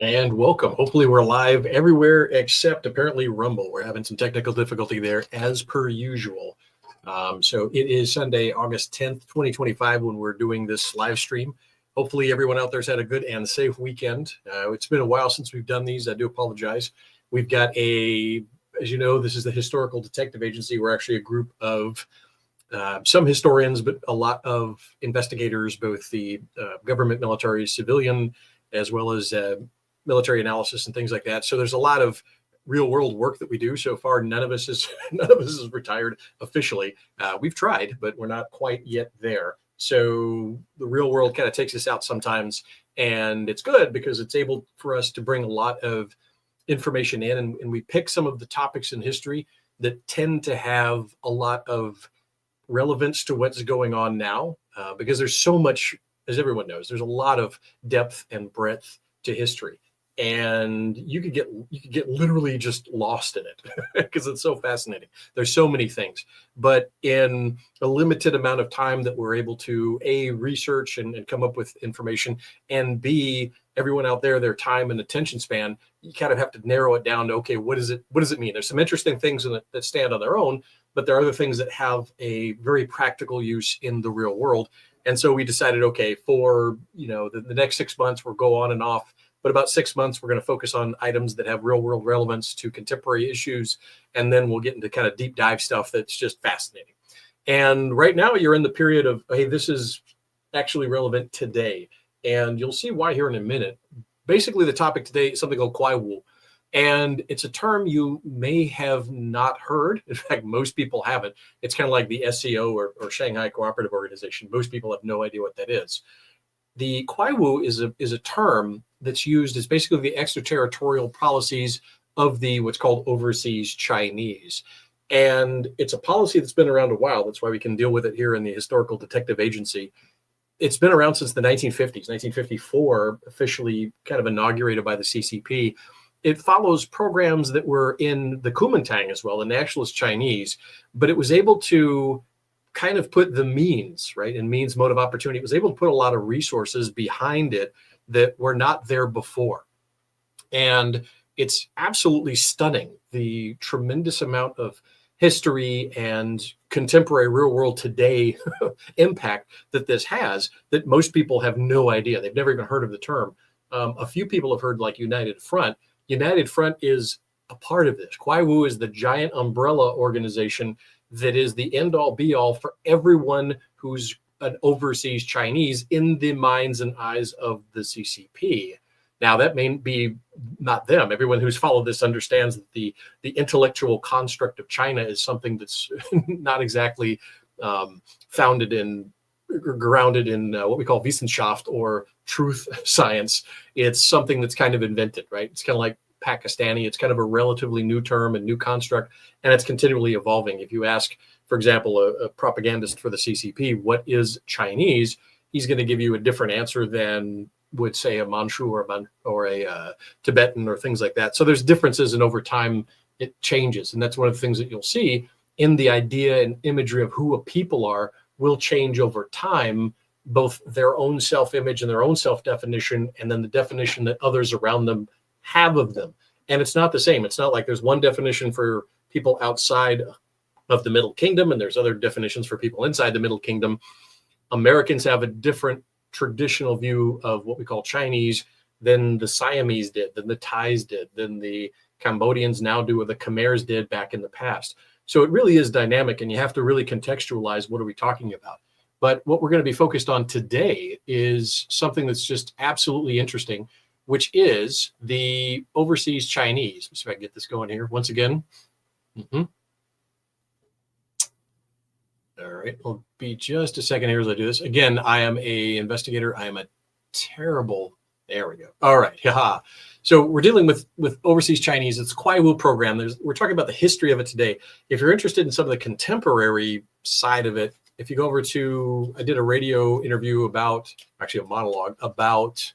And welcome. Hopefully, we're live everywhere except apparently Rumble. We're having some technical difficulty there as per usual. So it is Sunday, August 10th, 2025, when we're doing this live stream. Hopefully, everyone out there's had a good and safe weekend. It's been a while since we've done these. I do apologize. We've got as you know, this is the Historical Detective Agency. We're actually a group of some historians, but a lot of investigators, both the government, military, civilian, as well as military analysis and things like that. So there's a lot of real world work that we do. So far, none of us is retired officially. We've tried, but we're not quite yet there. So the real world kind of takes us out sometimes, and it's good because it's able for us to bring a lot of information in, and we pick some of the topics in history that tend to have a lot of relevance to what's going on now, because there's so much, as everyone knows, there's a lot of depth and breadth to history, and you could get literally just lost in it because it's so fascinating. There's so many things, but in a limited amount of time that we're able to research and come up with information, and b, everyone out there, their time and attention span, you kind of have to narrow it down to, okay, what does it mean? There's some interesting things in it that stand on their own, but there are other things that have a very practical use in the real world. And so we decided, okay, for the next 6 months, we'll go on and off, but about 6 months, we're going to focus on items that have real world relevance to contemporary issues. And then we'll get into kind of deep dive stuff that's just fascinating. And right now you're in the period of, hey, this is actually relevant today. And you'll see why here in a minute. Basically, the topic today is something called Qiaowu. And it's a term you may have not heard. In fact, most people haven't. It's kind of like the SCO or Shanghai Cooperative Organization. Most people have no idea what that is. The Qiaowu is a term that's used as basically the extraterritorial policies of the what's called overseas Chinese. And it's a policy that's been around a while. That's why we can deal with it here in the Historical Detective Agency. It's been around since the 1950s. 1954, officially kind of inaugurated by the CCP. It follows programs that were in the Kuomintang as well, the nationalist Chinese, but it was able to kind of put the means, right, and means mode of opportunity. It was able to put a lot of resources behind it that were not there before. And it's absolutely stunning, the tremendous amount of history and contemporary real world today impact that this has, that most people have no idea. They've never even heard of the term. A few people have heard like United Front. United Front is a part of this. Qiaowu is the giant umbrella organization that is the end all be all for everyone who's an overseas Chinese in the minds and eyes of the CCP. Now, that may be not them. Everyone who's followed this understands that the intellectual construct of China is something that's not exactly grounded in what we call Wissenschaft or truth science. It's something that's kind of invented, right? It's kind of like Pakistani. It's kind of a relatively new term and new construct, and it's continually evolving. If you ask, for example, a propagandist for the CCP, what is Chinese? He's going to give you a different answer than would say a Manchu or a Tibetan or things like that. So there's differences, and over time it changes. And that's one of the things that you'll see in the idea and imagery of who a people are will change over time, both their own self-image and their own self-definition, and then the definition that others around them have of them. And it's not the same. It's not like there's one definition for people outside of the Middle Kingdom and there's other definitions for people inside the Middle Kingdom. Americans have a different traditional view of what we call Chinese than the Siamese did, than the Thais did, than the Cambodians now do, or the Khmers did back in the past. So it really is dynamic, and you have to really contextualize what are we talking about. But what we're going to be focused on today is something that's just absolutely interesting, which is the overseas Chinese. Let's see if I can get this going here once again. All right, it'll be just a second here as I do this. Again, I am a investigator. I am a terrible, there we go. All right, haha. So we're dealing with overseas Chinese. It's Qiaowu program. We're talking about the history of it today. If you're interested in some of the contemporary side of it, if you go over to, I did a radio interview actually a monologue about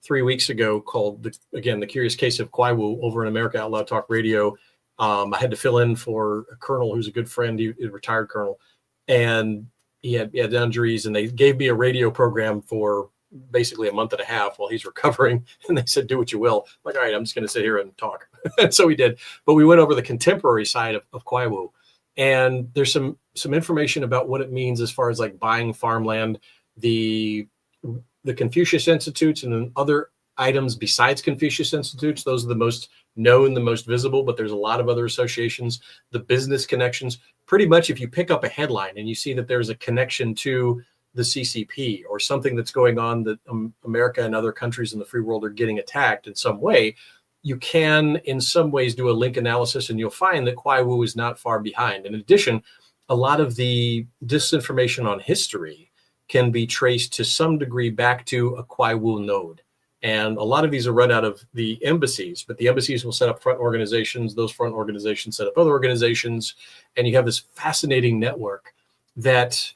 3 weeks ago called, The Curious Case of Qiaowu over in America Out Loud Talk Radio. I had to fill in for a colonel who's a good friend, a retired colonel, and he had injuries, and they gave me a radio program for basically a month and a half while he's recovering. And they said, do what you will. I'm like, all right, I'm just going to sit here and talk. And so we did. But we went over the contemporary side of Qiaowu. And there's some information about what it means as far as like buying farmland, the Confucius Institutes, and then other items besides Confucius Institutes. Those are the most known, the most visible, but there's a lot of other associations, the business connections. Pretty much if you pick up a headline and you see that there's a connection to the CCP or something that's going on that America and other countries in the free world are getting attacked in some way, you can in some ways do a link analysis, and you'll find that Qiaowu is not far behind. In addition, a lot of the disinformation on history can be traced to some degree back to a Qiaowu node. And a lot of these are run out of the embassies, but the embassies will set up front organizations. Those front organizations set up other organizations. And you have this fascinating network that,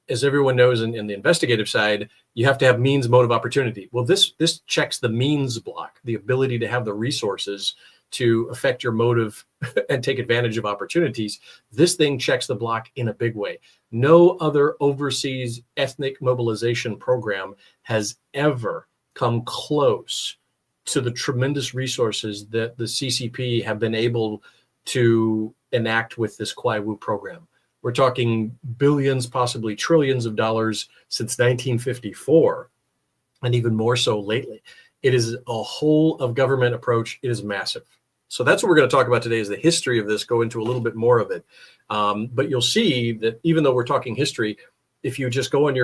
as everyone knows in the investigative side, you have to have means, motive, opportunity. Well, this checks the means block, the ability to have the resources to affect your motive and take advantage of opportunities. This thing checks the block in a big way. No other overseas ethnic mobilization program has ever come close to the tremendous resources that the CCP have been able to enact with this Qiaowu program. We're talking billions, possibly trillions of dollars since 1954, and even more so lately. It is a whole of government approach. It is massive. So that's what we're going to talk about today, is the history of this, go into a little bit more of it. But you'll see that even though we're talking history, if you just go on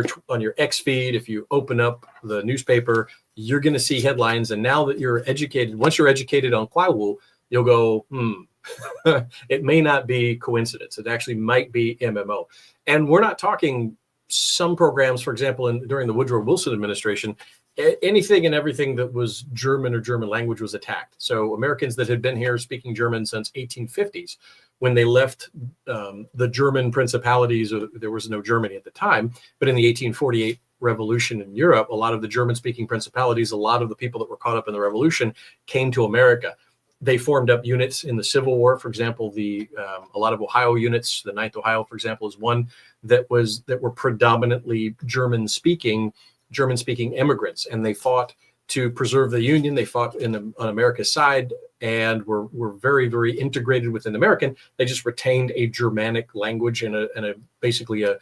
your X feed, if you open up the newspaper, you're going to see headlines. And now that you're educated, once you're educated on Qiaowu, you'll go, it may not be coincidence. It actually might be MMO. And we're not talking some programs, for example, during the Woodrow Wilson administration, anything and everything that was German or German language was attacked. So Americans that had been here speaking German since 1850s, when they left the German principalities, or there was no Germany at the time, but in the 1848 revolution in Europe, a lot of the German-speaking principalities, a lot of the people that were caught up in the revolution came to America. They formed up units in the Civil War. For example, a lot of Ohio units, the 9th Ohio, for example, is one that were predominantly German-speaking immigrants, and they fought to preserve the Union. They fought on America's side, and were very, very integrated within American. They just retained a Germanic language and basically a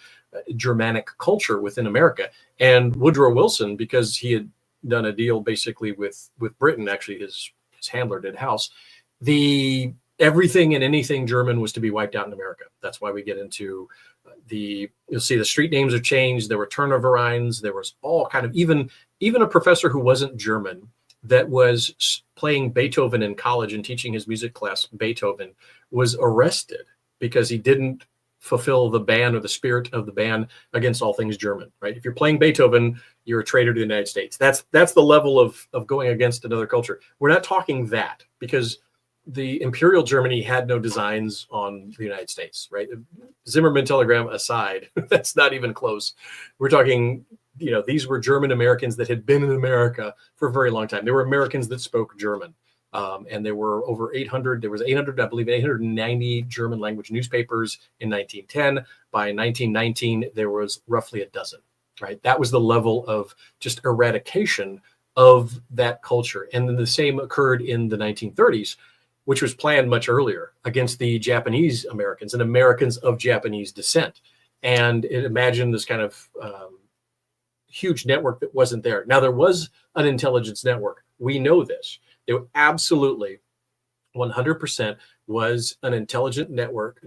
Germanic culture within America. And Woodrow Wilson, because he had done a deal basically with Britain, actually his handler did House, everything and anything German was to be wiped out in America. That's why we get into you'll see the street names are changed. There were Turnervereins. There was all kind of, even a professor who wasn't German that was playing Beethoven in college and teaching his music class Beethoven was arrested because he didn't fulfill the ban or the spirit of the ban against all things German, right? If you're playing Beethoven, you're a traitor to the United States. That's the level of going against another culture. We're not talking that, because the Imperial Germany had no designs on the United States, right? Zimmerman telegram aside, that's not even close. We're talking, these were German Americans that had been in America for a very long time. There were Americans that spoke German. And there were over 800, there was 800, I believe 890 German language newspapers in 1910. By 1919, there was roughly a dozen, right? That was the level of just eradication of that culture. And then the same occurred in the 1930s, which was planned much earlier against the Japanese Americans and Americans of Japanese descent. And it imagined this kind of huge network that wasn't there. Now, there was an intelligence network. We know this. There absolutely 100% was an intelligence network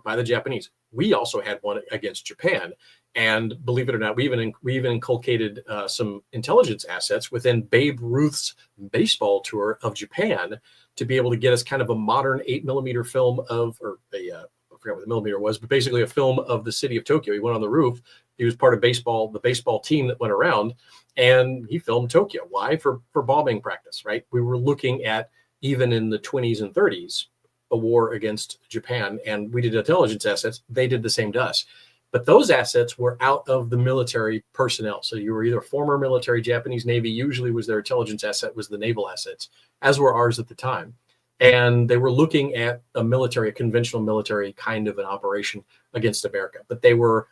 by the Japanese. We also had one against Japan. And believe it or not, we even inculcated some intelligence assets within Babe Ruth's baseball tour of Japan to be able to get us kind of a modern 8mm film I forgot what the millimeter was, but basically a film of the city of Tokyo. He went on the roof. He was part of the baseball team that went around, and he filmed Tokyo. Why? For bombing practice, right? We were looking at, even in the 20s and 30s, a war against Japan, and we did intelligence assets. They did the same to us. But those assets were out of the military personnel. So you were either former military, Japanese Navy, usually was their intelligence asset, was the naval assets, as were ours at the time. And they were looking at a conventional military kind of an operation against America. But they were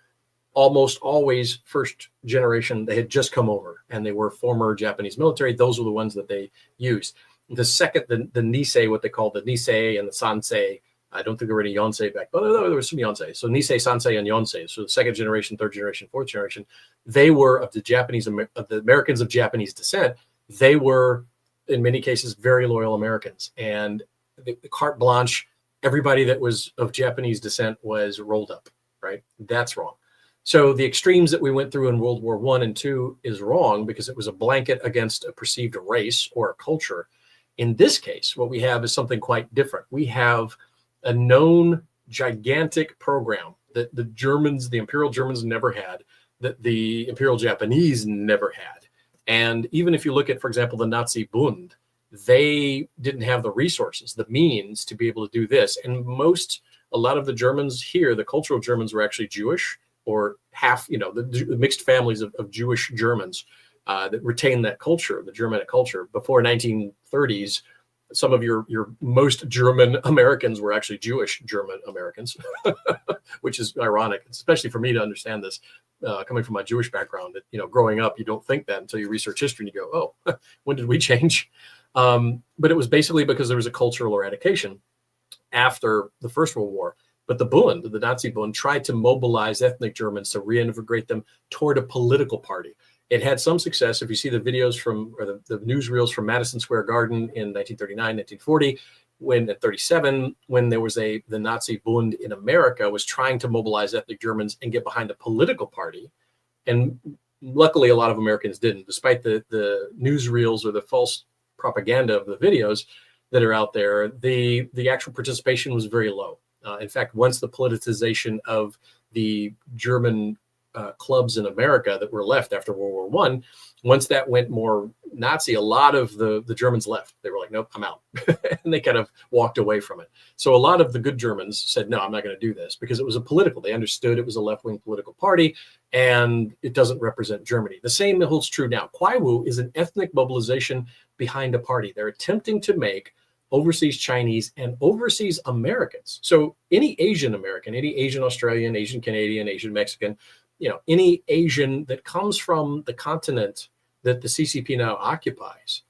almost always first generation, they had just come over and they were former Japanese military. Those were the ones that they used. The second, the Nisei, what they call the Nisei and the Sansei, I don't think there were any Yonsei back, but there was some Yonsei. So Nisei, Sansei, and Yonsei. So the second generation, third generation, fourth generation, they were of the Americans of Japanese descent. They were, in many cases, very loyal Americans. And the carte blanche, everybody that was of Japanese descent was rolled up, right? That's wrong. So the extremes that we went through in World War I and II is wrong because it was a blanket against a perceived race or a culture. In this case, what we have is something quite different. We have a known gigantic program that the Germans, the Imperial Germans, never had, that the Imperial Japanese never had. And even if you look at, for example, the Nazi Bund, they didn't have the resources, the means to be able to do this. And a lot of the Germans here, the cultural Germans, were actually Jewish, or half, the mixed families of Jewish Germans that retain that culture, the Germanic culture. Before 1930s, some of your most German Americans were actually Jewish German Americans, which is ironic, especially for me to understand this, coming from my Jewish background, that, growing up, you don't think that until you research history and you go, oh, when did we change? But it was basically because there was a cultural eradication after the First World War. But the Bund, the Nazi Bund, tried to mobilize ethnic Germans to reintegrate them toward a political party. It had some success. If you see the videos or the newsreels from Madison Square Garden in 1939, 1940, at 37, when there was the Nazi Bund in America was trying to mobilize ethnic Germans and get behind a political party. And luckily, a lot of Americans didn't, despite the newsreels or the false propaganda of the videos that are out there. The actual participation was very low. In fact, once the politicization of the German clubs in America that were left after World War I, once that went more Nazi, a lot of the Germans left. They were like, nope, I'm out. And they kind of walked away from it. So a lot of the good Germans said, no, I'm not going to do this, because it was they understood it was a left-wing political party and it doesn't represent Germany. The same holds true now. Qiaowu is an ethnic mobilization behind a party. They're attempting to make overseas Chinese and overseas Americans. So any Asian American, any Asian Australian, Asian Canadian, Asian Mexican, any Asian that comes from the continent that the CCP now occupies,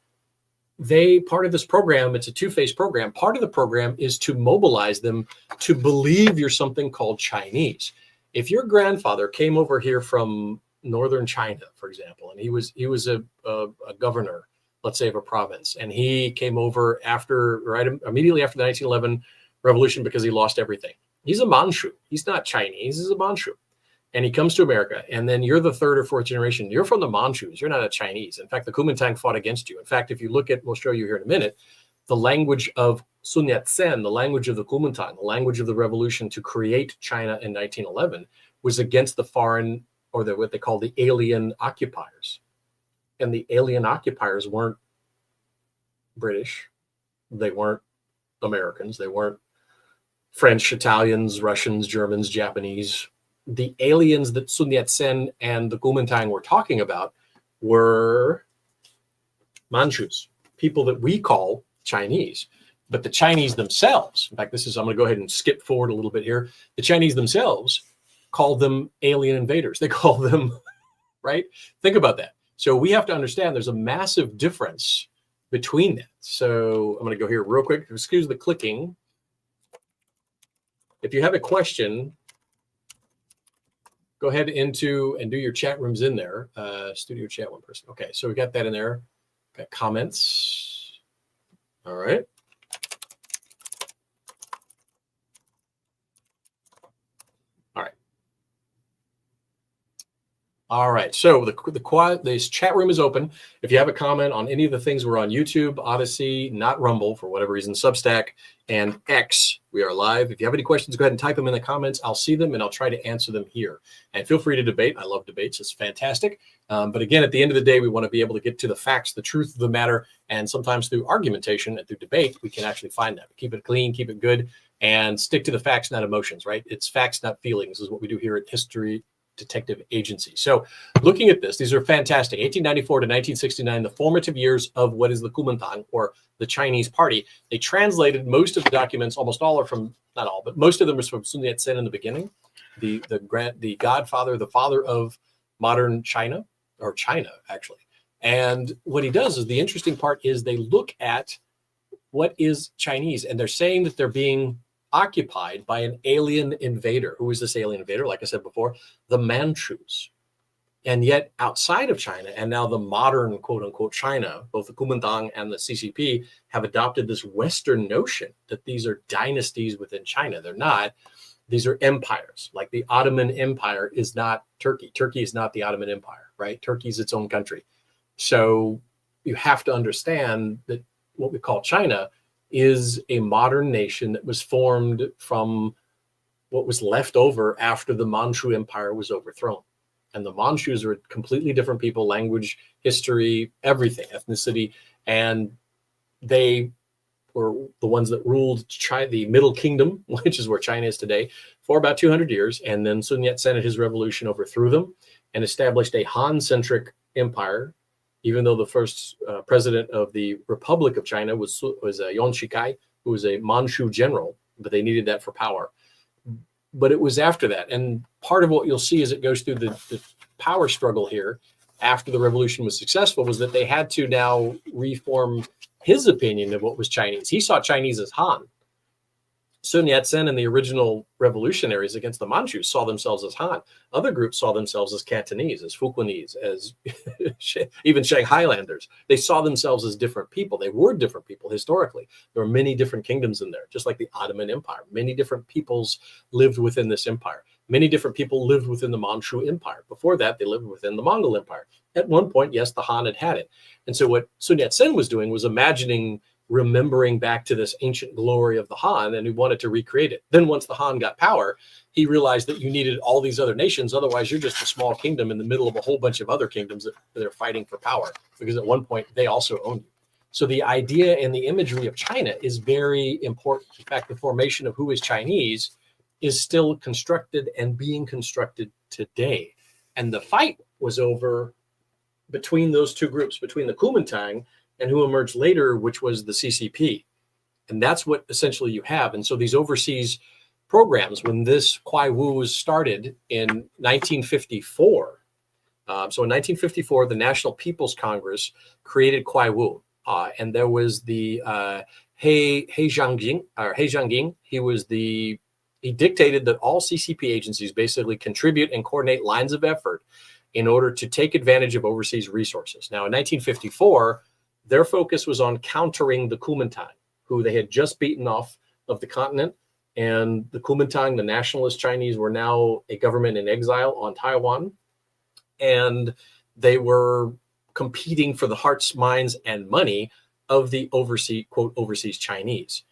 part of this program, it's a two-phase program. Part of the program is to mobilize them to believe you're something called Chinese. If your grandfather came over here from northern China, for example, and he was a governor, let's say, of a province, and he came over immediately after the 1911 revolution because he lost everything. He's a Manchu. He's not Chinese. He's a Manchu. And he comes to America, and then you're the third or fourth generation. You're from the Manchus. You're not a Chinese. In fact, the Kuomintang fought against you. In fact, if you look at, we'll show you here in a minute, the language of Sun Yat-sen, the language of the Kuomintang, the language of the revolution to create China in 1911, was against the foreign, or what they call the alien occupiers. And the alien occupiers weren't British. They weren't Americans. They weren't French, Italians, Russians, Germans, Japanese. The aliens that Sun Yat-sen and the Kuomintang were talking about were Manchus, people that we call Chinese. But the Chinese themselves, in fact, I'm going to go ahead and skip forward a little bit here. The Chinese themselves called them alien invaders. They call them, right? Think about that. So we have to understand there's a massive difference between that. So I'm going to go here real quick. Excuse the clicking. If you have a question, go ahead and do your chat rooms in there. Studio chat, one person. Okay, so we got that in there. Got comments. All right. All right, so this chat room is open. If you have a comment on any of the things, we're on YouTube, Odyssey, not Rumble for whatever reason, Substack, and X. We are live. If you have any questions, go ahead and type them in the comments. I'll see them and I'll try to answer them here. And feel free to debate. I love debates. It's fantastic. But again, at the end of the day, we want to be able to get to the facts, the truth of the matter. And sometimes through argumentation and through debate, we can actually find that. Keep it clean, keep it good, and stick to the facts, not emotions, right? It's facts, not feelings, is what we do here at detective agency. So looking at this, these are fantastic. 1894 to 1969, the formative years of what is the Kuomintang, or the Chinese Party. They translated most of the documents, almost all are from, not all, but most of them are from Sun Yat-sen in the beginning, the godfather, the father of modern China, or China actually. And what he does is, the interesting part is, they look at what is Chinese, and they're saying that they're being occupied by an alien invader. Who is this alien invader? Like I said before, the Manchus. And yet outside of China, and now the modern quote unquote China, both the Kuomintang and the CCP have adopted this Western notion that these are dynasties within China. They're not. These are empires. Like the Ottoman Empire is not Turkey. Turkey is not the Ottoman Empire, right? Turkey is its own country. So you have to understand that what we call China is a modern nation that was formed from what was left over after the Manchu Empire was overthrown. And the Manchus are completely different people, language, history, everything, ethnicity. And they were the ones that ruled China, the Middle Kingdom, which is where China is today, for about 200 years. And then Sun Yat-sen and his revolution overthrew them and established a Han-centric empire, even though the first president of the Republic of China was Yuan Shikai, who was a Manchu general, but they needed that for power. But it was after that. And part of what you'll see as it goes through the power struggle here after the revolution was successful was that they had to now reform his opinion of what was Chinese. He saw Chinese as Han. Sun Yat-sen and the original revolutionaries against the Manchus saw themselves as Han. Other groups saw themselves as Cantonese, as Fukienese, as even Shanghailanders. They saw themselves as different people. They were different people historically. There were many different kingdoms in there, just like the Ottoman Empire. Many different peoples lived within this empire. Many different people lived within the Manchu Empire. Before that, they lived within the Mongol Empire. At one point, yes, the Han had it. And so what Sun Yat-sen was doing was remembering back to this ancient glory of the Han, and he wanted to recreate it. Then once the Han got power, he realized that you needed all these other nations. Otherwise, you're just a small kingdom in the middle of a whole bunch of other kingdoms that are fighting for power, because at one point they also own you. So the idea and the imagery of China is very important. In fact, the formation of who is Chinese is still constructed and being constructed today. And the fight was over between those two groups, between the Kuomintang and who emerged later, which was the CCP. And that's what essentially you have. And so these overseas programs, when this Qiaowu was started in 1954, so in 1954, the National People's Congress created Qiaowu. And there was the He Zhanging. He dictated that all CCP agencies basically contribute and coordinate lines of effort in order to take advantage of overseas resources. Now, in 1954, their focus was on countering the Kuomintang, who they had just beaten off of the continent. And the Kuomintang, the nationalist Chinese, were now a government in exile on Taiwan. And they were competing for the hearts, minds, and money of the overseas Chinese.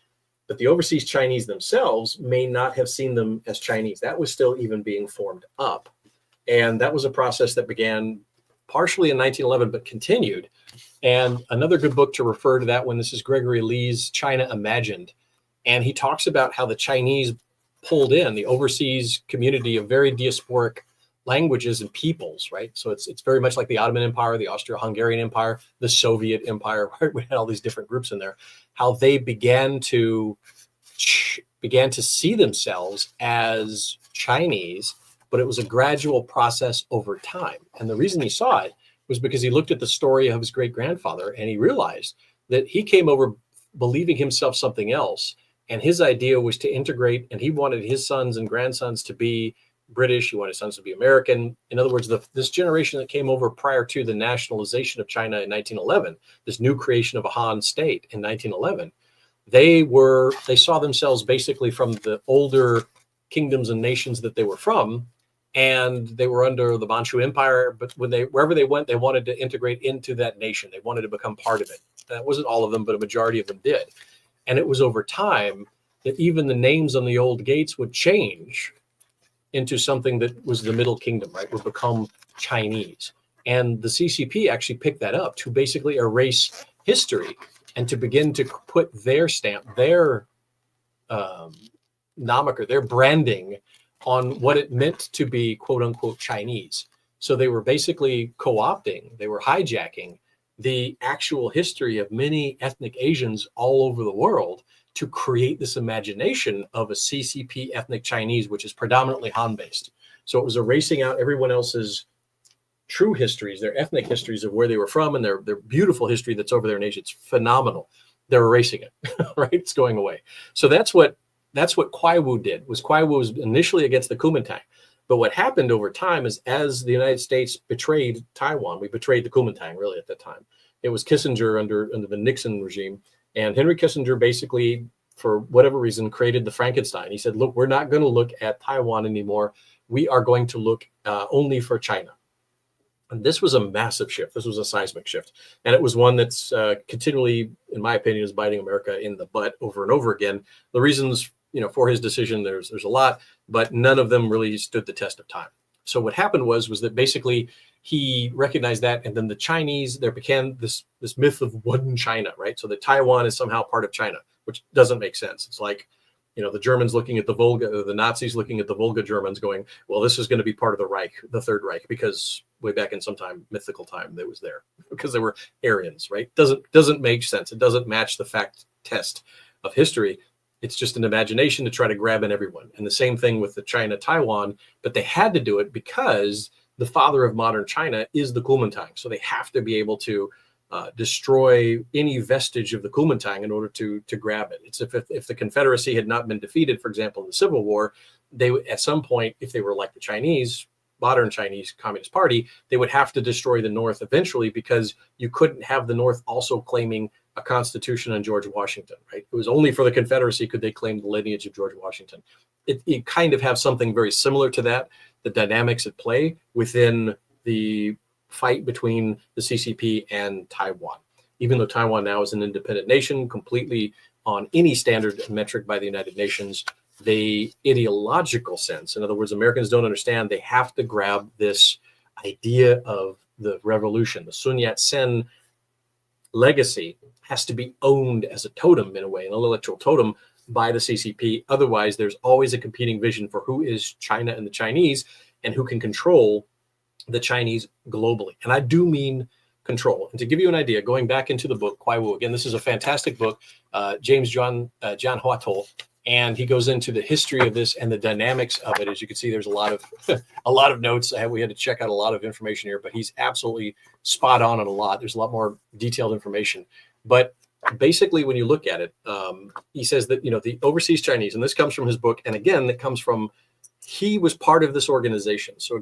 But the overseas Chinese themselves may not have seen them as Chinese. That was still even being formed up. And that was a process that began partially in 1911, but continued. And another good book to refer to that one, this is Gregory Lee's China Imagined. And he talks about how the Chinese pulled in the overseas community of very diasporic languages and peoples, right? So it's very much like the Ottoman Empire, the Austro-Hungarian Empire, the Soviet Empire, right? We had all these different groups in there, how they began to see themselves as Chinese, but it was a gradual process over time. And the reason he saw it was because he looked at the story of his great-grandfather and he realized that he came over believing himself something else. And his idea was to integrate, and he wanted his sons and grandsons to be British. He wanted his sons to be American. In other words, this generation that came over prior to the nationalization of China in 1911, this new creation of a Han state in 1911, they saw themselves basically from the older kingdoms and nations that they were from, and they were under the Manchu Empire. But wherever they went, they wanted to integrate into that nation. They wanted to become part of it. That wasn't all of them, but a majority of them did. And it was over time that even the names on the old gates would change into something that was the Middle Kingdom, right? Would become Chinese. And the CCP actually picked that up to basically erase history and to begin to put their stamp, their moniker, their branding on what it meant to be quote unquote Chinese. So they were basically co-opting, they were hijacking the actual history of many ethnic Asians all over the world to create this imagination of a CCP ethnic Chinese, which is predominantly Han based. So it was erasing out everyone else's true histories, their ethnic histories of where they were from, and their beautiful history that's over their nation. It's phenomenal. They're erasing it, right? It's going away. So that's what Qiaowu did. Qiaowu was initially against the Kuomintang, but what happened over time is, as the United States betrayed Taiwan, we betrayed the Kuomintang really at that time. It was Kissinger under the Nixon regime, and Henry Kissinger basically, for whatever reason, created the Frankenstein. He said, "Look, we're not going to look at Taiwan anymore. We are going to look only for China." And this was a massive shift. This was a seismic shift. And it was one that's continually, in my opinion, is biting America in the butt over and over again. The reasons, for his decision, there's a lot, but none of them really stood the test of time. So what happened was that basically he recognized that, and then the Chinese, there became this myth of one China, right? So that Taiwan is somehow part of China, which doesn't make sense. It's like, the Germans looking at the Volga, the Nazis looking at the Volga Germans going, well, this is going to be part of the Reich, the Third Reich, because way back in some time, mythical time, that was there because they were Aryans, right? Doesn't make sense. It doesn't match the fact test of history. It's just an imagination to try to grab in everyone. And the same thing with the China-Taiwan, but they had to do it because the father of modern China is the Kuomintang. So they have to be able to destroy any vestige of the Kuomintang in order to grab it. It's if the Confederacy had not been defeated, for example, in the Civil War, they at some point, if they were like the Chinese, modern Chinese Communist Party, they would have to destroy the North eventually, because you couldn't have the North also claiming a constitution on George Washington, right? It was only for the Confederacy could they claim the lineage of George Washington. It kind of have something very similar to that, the dynamics at play within the fight between the CCP and Taiwan. Even though Taiwan now is an independent nation, completely on any standard metric by the United Nations, the ideological sense, in other words, Americans don't understand, they have to grab this idea of the revolution. The Sun Yat-sen legacy has to be owned as a totem, in a way, an intellectual totem by the CCP. Otherwise, there's always a competing vision for who is China and the Chinese and who can control the Chinese globally. And I do mean control. And to give you an idea, going back into the book, Qiaowu, again, this is a fantastic book, James John Huatol, and he goes into the history of this and the dynamics of it. As you can see, there's a lot of notes. We had to check out a lot of information here, but he's absolutely spot on a lot. There's a lot more detailed information. But basically, when you look at it, he says that, the overseas Chinese, and this comes from his book, and again, that comes from, he was part of this organization. So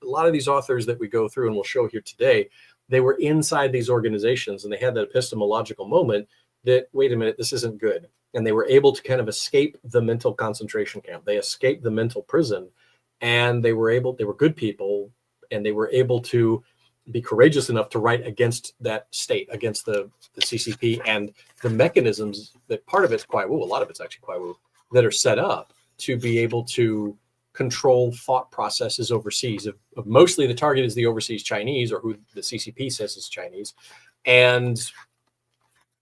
a lot of these authors that we go through and we'll show here today, they were inside these organizations, and they had that epistemological moment that, wait a minute, this isn't good. And they were able to kind of escape the mental concentration camp. They escaped the mental prison, and they were good people, and they were able to be courageous enough to write against that state, against the CCP and the mechanisms that part of it's Qiaowu, a lot of it's actually Qiaowu, that are set up to be able to control thought processes overseas. Of mostly the target is the overseas Chinese, or who the CCP says is Chinese,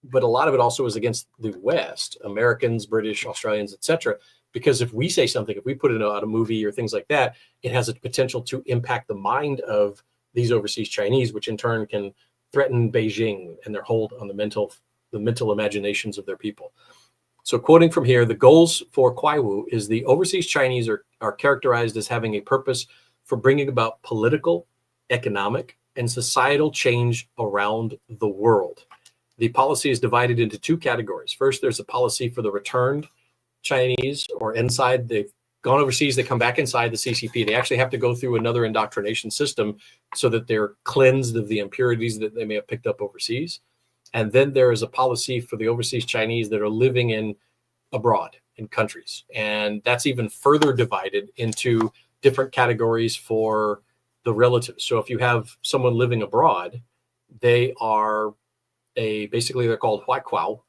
but a lot of it also is against the West, Americans, British, Australians, etc. Because if we say something, if we put it out a movie or things like that, it has a potential to impact the mind of these overseas Chinese, which in turn can threaten Beijing and their hold on the mental imaginations of their people. So quoting from here, the goals for Qiaowu is the overseas Chinese are characterized as having a purpose for bringing about political, economic, and societal change around the world. The policy is divided into two categories. First, there's a policy for the returned Chinese, or inside, they've gone overseas, they come back inside the CCP. They actually have to go through another indoctrination system so that they're cleansed of the impurities that they may have picked up overseas. And then there is a policy for the overseas Chinese that are living abroad in countries. And that's even further divided into different categories for the relatives. So if you have someone living abroad, they are basically they're called Huaikwao,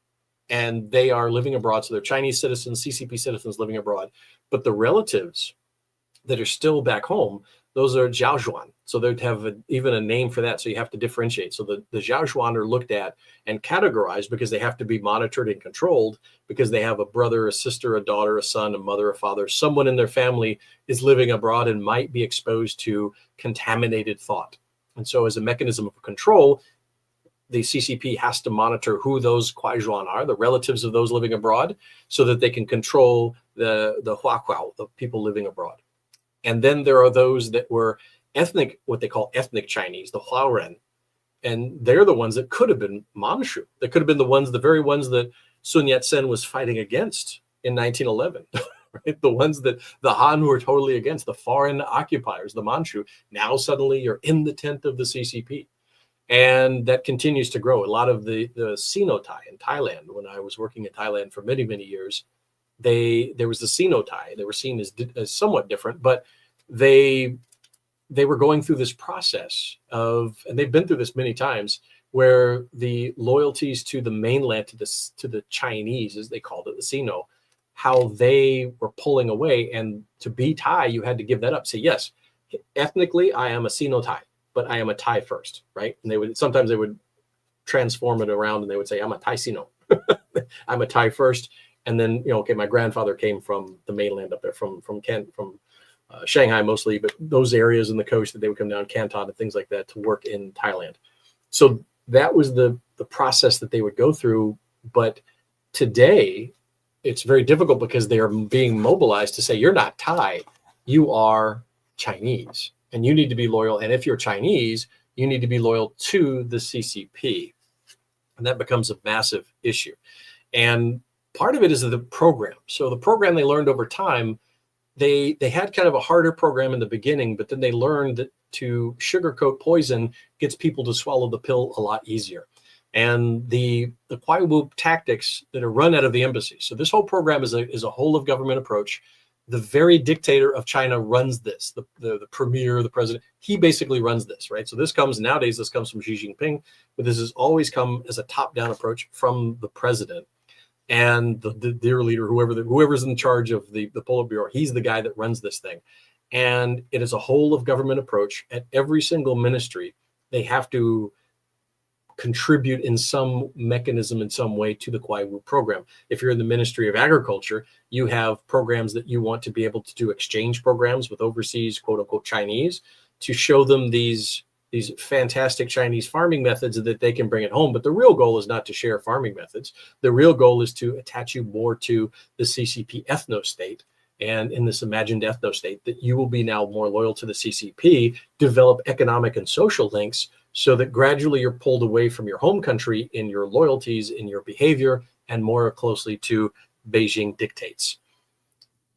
and they are living abroad. So they're Chinese citizens, CCP citizens living abroad. But the relatives that are still back home, those are Jiaozhuan. So they'd have even a name for that. So you have to differentiate. So the Zhaozhuan are looked at and categorized because they have to be monitored and controlled, because they have a brother, a sister, a daughter, a son, a mother, a father, someone in their family is living abroad and might be exposed to contaminated thought. And so as a mechanism of control, the CCP has to monitor who those Kuaizhuan are, the relatives of those living abroad, so that they can control the Huakuao, the people living abroad. And then there are those that were ethnic, what they call ethnic Chinese, the Huaoren. And they're the ones that could have been Manchu. They could have been the very ones that Sun Yat-sen was fighting against in 1911. Right? The ones that the Han were totally against, the foreign occupiers, the Manchu, now suddenly you're in the tent of the CCP. And that continues to grow. A lot of the Sino-Tai in Thailand, when I was working in Thailand for many, many years, there was the Sino-Tai. They were seen as somewhat different, but they were going through this process of, and they've been through this many times, where the loyalties to the mainland, to the Chinese, as they called it, the Sino, how they were pulling away. And to be Thai, you had to give that up. Say, yes, ethnically, I am a Sino-Tai, but I am a Thai first, right? And sometimes they would transform it around and they would say, I'm a Thai Sino. I'm a Thai first. And then, okay, my grandfather came from the mainland up there, from Shanghai mostly, but those areas in the coast that they would come down, Canton and things like that, to work in Thailand. So that was the process that they would go through. But today, it's very difficult because they are being mobilized to say, you're not Thai, you are Chinese, and you need to be loyal. And if you're Chinese, you need to be loyal to the CCP. And that becomes a massive issue. And part of it is the program. So the program they learned over time, they had kind of a harder program in the beginning, but then they learned that to sugarcoat poison gets people to swallow the pill a lot easier. And the Qiaowu tactics that are run out of the embassy. So this whole program is a whole of government approach. The very dictator of China runs this, the premier, the president, he basically runs this, right? So this comes from Xi Jinping, but this has always come as a top-down approach from the president. And the dear leader, whoever's in charge of the Politburo, he's the guy that runs this thing. And it is a whole of government approach. At every single ministry, they have to contribute in some mechanism, in some way, to the Qiaowu program. If you're in the Ministry of Agriculture, you have programs that you want to be able to do exchange programs with overseas, quote unquote, Chinese, to show them these fantastic Chinese farming methods that they can bring it home. But the real goal is not to share farming methods. The real goal is to attach you more to the CCP ethno-state. And in this imagined ethno-state, that you will be now more loyal to the CCP, develop economic and social links, so that gradually you're pulled away from your home country in your loyalties, in your behavior, and more closely to Beijing dictates.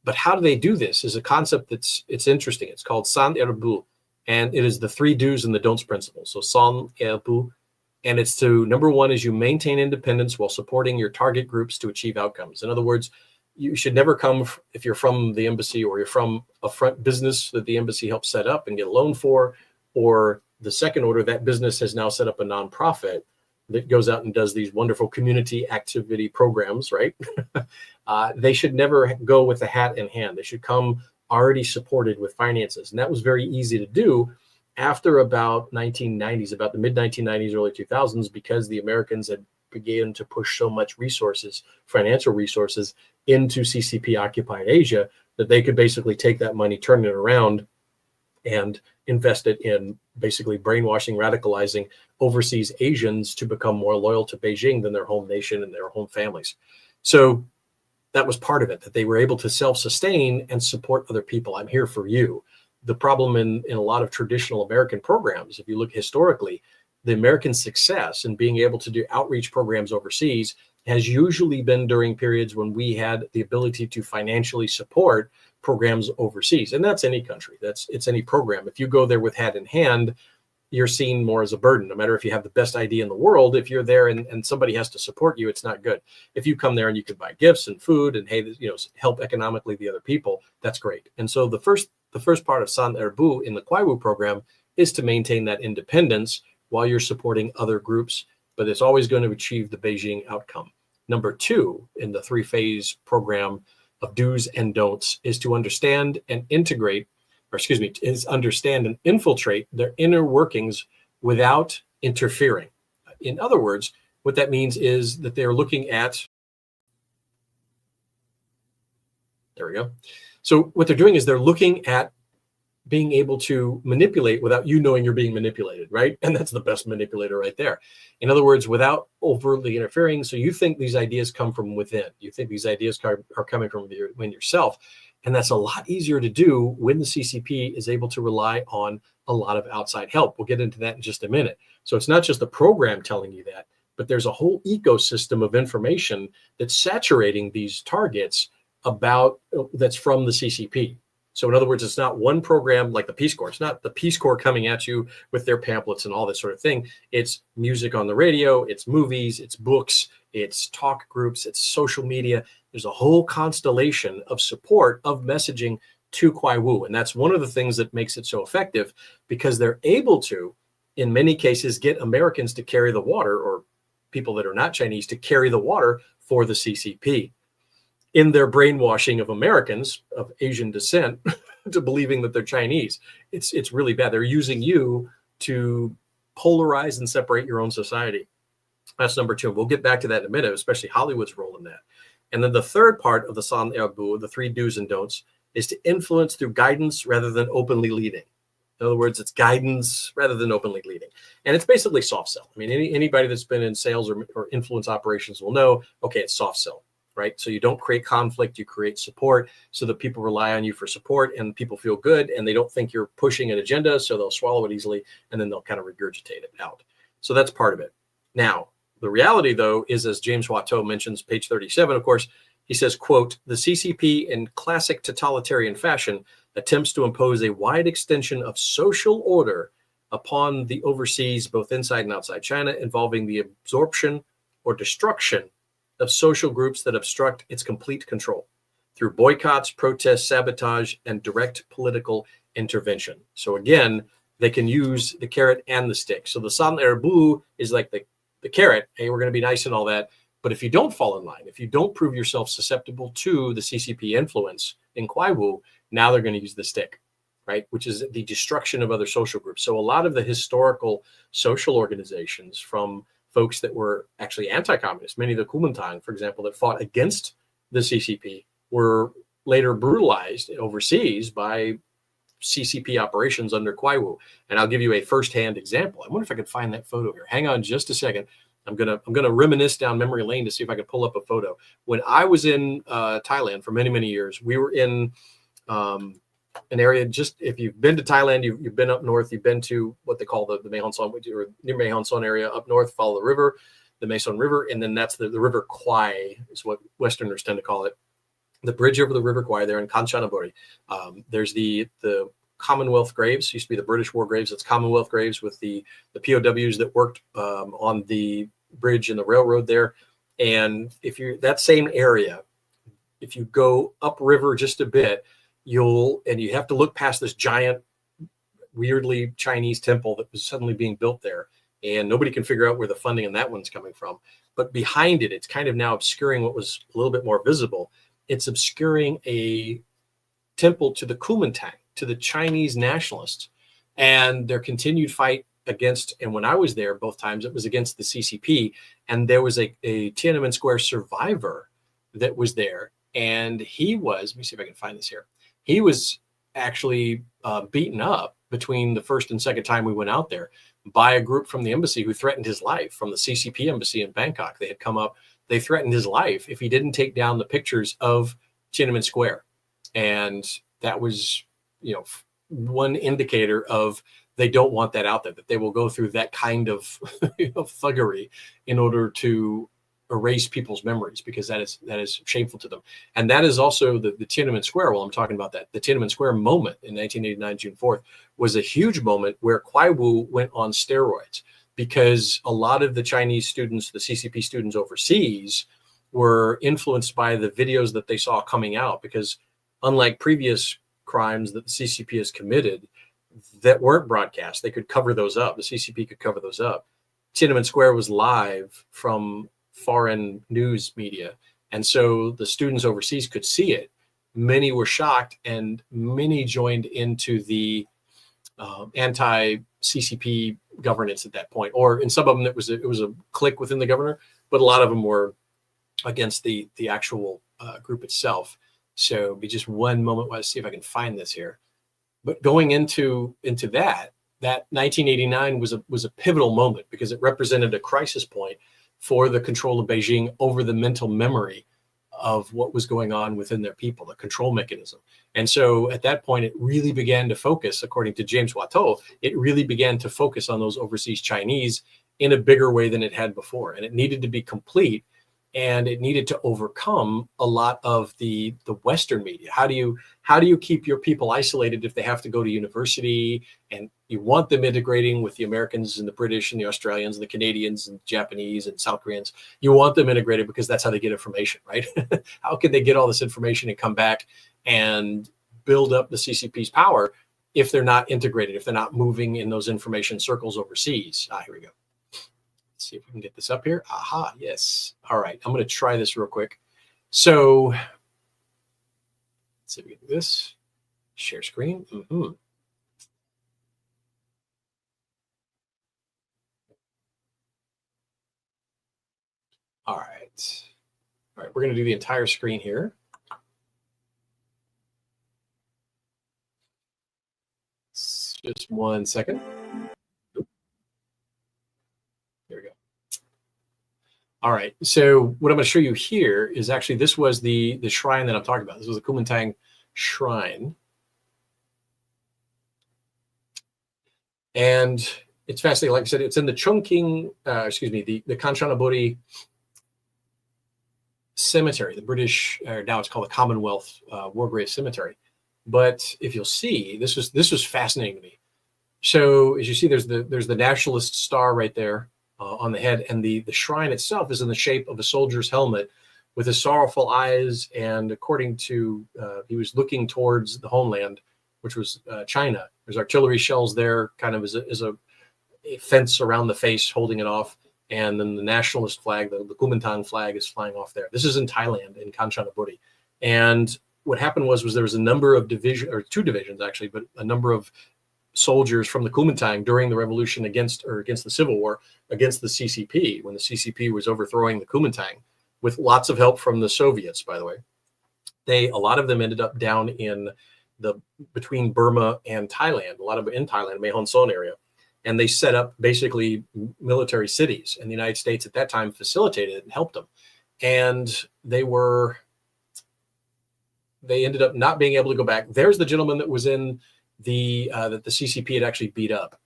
But how do they do this is a concept it's interesting. It's called San Erbu. And it is the 3 do's and the don'ts principle. So San Erbu, and it's to, number 1 is you maintain independence while supporting your target groups to achieve outcomes. In other words, you should never come, if you're from the embassy or you're from a front business that the embassy helped set up and get a loan for, or the second order, that business has now set up a nonprofit that goes out and does these wonderful community activity programs, right? They should never go with the hat in hand. They should come already supported with finances. And that was very easy to do after about 1990s, about the mid 1990s, early 2000s, because the Americans had began to push so much resources, financial resources, into CCP occupied Asia, that they could basically take that money, turn it around, and invest it in basically brainwashing, radicalizing overseas Asians to become more loyal to Beijing than their home nation and their home families. So that was part of it, that they were able to self-sustain and support other people. I'm here for you. The problem in a lot of traditional American programs, if you look historically, the American success in being able to do outreach programs overseas has usually been during periods when we had the ability to financially support programs overseas. And that's any country, it's any program. If you go there with hat in hand, you're seen more as a burden. No matter if you have the best idea in the world, if you're there and somebody has to support you, it's not good. If you come there and you can buy gifts and food and, hey, help economically the other people, that's great. And so the first part of San Erbu in the Qiaowu program is to maintain that independence while you're supporting other groups, but it's always going to achieve the Beijing outcome. Number 2 in the 3-phase program of do's and don'ts is to understand and integrate or excuse me, is understand and infiltrate their inner workings without interfering. In other words, what that means is that they're looking at, there we go. So what they're doing is they're looking at being able to manipulate without you knowing you're being manipulated, right? And that's the best manipulator right there. In other words, without overtly interfering. So you think these ideas come from within. You think these ideas are coming from within yourself. And that's a lot easier to do when the CCP is able to rely on a lot of outside help. We'll get into that in just a minute. So it's not just the program telling you that, but there's a whole ecosystem of information that's saturating these targets about that's from the CCP. So in other words, it's not one program like the Peace Corps. It's not the Peace Corps coming at you with their pamphlets and all this sort of thing. It's music on the radio, it's movies, it's books, it's talk groups, it's social media. There's a whole constellation of support of messaging to Qiaowu. And that's one of the things that makes it so effective, because they're able to, in many cases, get Americans to carry the water, or people that are not Chinese to carry the water for the CCP, in their brainwashing of Americans of Asian descent to believing that they're Chinese. It's really bad. They're using you to polarize and separate your own society. That's number two. We'll get back to that in a minute, especially Hollywood's role in that. And then the third part of the San Erbu, the three do's and don'ts, is to influence through guidance rather than openly leading. In other words, it's guidance rather than openly leading. And it's basically soft sell. I mean, anybody that's been in sales or influence operations will know, okay, it's soft sell. Right? So you don't create conflict, you create support so that people rely on you for support, and people feel good and they don't think you're pushing an agenda, so they'll swallow it easily and then they'll kind of regurgitate it out. So that's part of it. Now, the reality though is, as James Watteau mentions, page 37, of course, he says, quote, the CCP in classic totalitarian fashion attempts to impose a wide extension of social order upon the overseas, both inside and outside China, involving the absorption or destruction of social groups that obstruct its complete control through boycotts, protests, sabotage, and direct political intervention. So again, they can use the carrot and the stick. So the San Erbu is like the carrot. Hey, we're going to be nice and all that. But if you don't fall in line, if you don't prove yourself susceptible to the CCP influence in Qiaowu, now they're going to use the stick, right? Which is the destruction of other social groups. So a lot of the historical social organizations, from folks that were actually anti-communist, many of the Kuomintang, for example, that fought against the CCP, were later brutalized overseas by CCP operations under Qiaowu. And I'll give you a firsthand example. I wonder if I could find that photo here. Hang on just a second. I'm gonna reminisce down memory lane to see if I could pull up a photo. When I was in Thailand for many years, we were in an area, just if you've been to Thailand, you've been up north, you've been to what they call the Mae Hong Son, or near Mae Hong Son area up north, follow the river, the Mae Son River, and then that's the river Kwai is what Westerners tend to call it. The bridge over the river Kwai there in Kanchanaburi. There's the Commonwealth graves, used to be the British war graves. It's Commonwealth graves with the POWs that worked on the bridge and the railroad there. And if you're that same area, if you go upriver just a bit, you have to look past this giant, weirdly Chinese temple that was suddenly being built there, and nobody can figure out where the funding in that one's coming from. But behind it, it's kind of now obscuring what was a little bit more visible. It's obscuring a temple to the Kuomintang, to the Chinese nationalists, and their continued fight against. And when I was there both times, it was against the CCP, and there was a Tiananmen Square survivor that was there, and he was. Let me see if I can find this here. He was actually beaten up between the first and second time we went out there by a group from the embassy who threatened his life, from the CCP embassy in Bangkok. They had come up, they threatened his life if he didn't take down the pictures of Tiananmen Square. And that was, one indicator of they don't want that out there, that they will go through that kind of thuggery in order to erase people's memories, because that is shameful to them. And that is also the Tiananmen Square. While I'm talking about that, the Tiananmen Square moment in 1989, June 4th, was a huge moment where Qiaowu went on steroids, because a lot of the Chinese students, the CCP students overseas, were influenced by the videos that they saw coming out, because unlike previous crimes that the CCP has committed that weren't broadcast, they could cover those up. The CCP could cover those up. Tiananmen Square was live from foreign news media, and so the students overseas could see it. many were shocked, and many joined into the anti-CCP governance at that point. Or in some of them, it was a clique within the governor, but a lot of them were against the actual group itself. So be just one moment while I see if I can find this here. But going into that 1989 was a pivotal moment, because it represented a crisis point for the control of Beijing over the mental memory of what was going on within their people, the control mechanism. And so at that point, it really began to focus, according to James Watteau, it really began to focus on those overseas Chinese in a bigger way than it had before. And it needed to be complete, and it needed to overcome a lot of the Western media. How do you keep your people isolated if they have to go to university, and you want them integrating with the Americans and the British and the Australians and the Canadians and Japanese and South Koreans? You want them integrated because that's how they get information, right? How can they get all this information and come back and build up the CCP's power if they're not integrated, if they're not moving in those information circles overseas? Here we go. See if we can get this up here. Aha, yes. All right, I'm going to try this real quick. So let's see if we can do this. Share screen. All right. All right, we're going to do the entire screen here. Just 1 second. There we go. All right. So what I'm going to show you here is actually, this was the shrine that I'm talking about. This was the Kuomintang shrine. And it's fascinating. Like I said, it's in the Chongqing, the Kanchanaburi Cemetery, the British, now it's called the Commonwealth War Grave Cemetery. But if you'll see, this was fascinating to me. So as you see, there's the nationalist star right there on the head, and the shrine itself is in the shape of a soldier's helmet with his sorrowful eyes. And according to, he was looking towards the homeland, which was China. There's artillery shells there, kind of as a fence around the face, holding it off. And then the nationalist flag, the Kuomintang flag, is flying off there. This is in Thailand, in Kanchanaburi. And what happened was there was a number of two divisions actually, but a number of soldiers from the Kuomintang during the revolution against the civil war against the CCP, when the CCP was overthrowing the Kuomintang, with lots of help from the Soviets, by the way. A lot of them ended up down in between Burma and Thailand, a lot of them in Thailand, Mae Hon Son area. And they set up basically military cities, and the United States at that time facilitated it and helped them. And they ended up not being able to go back. There's the gentleman that was in that the CCP had actually beat up.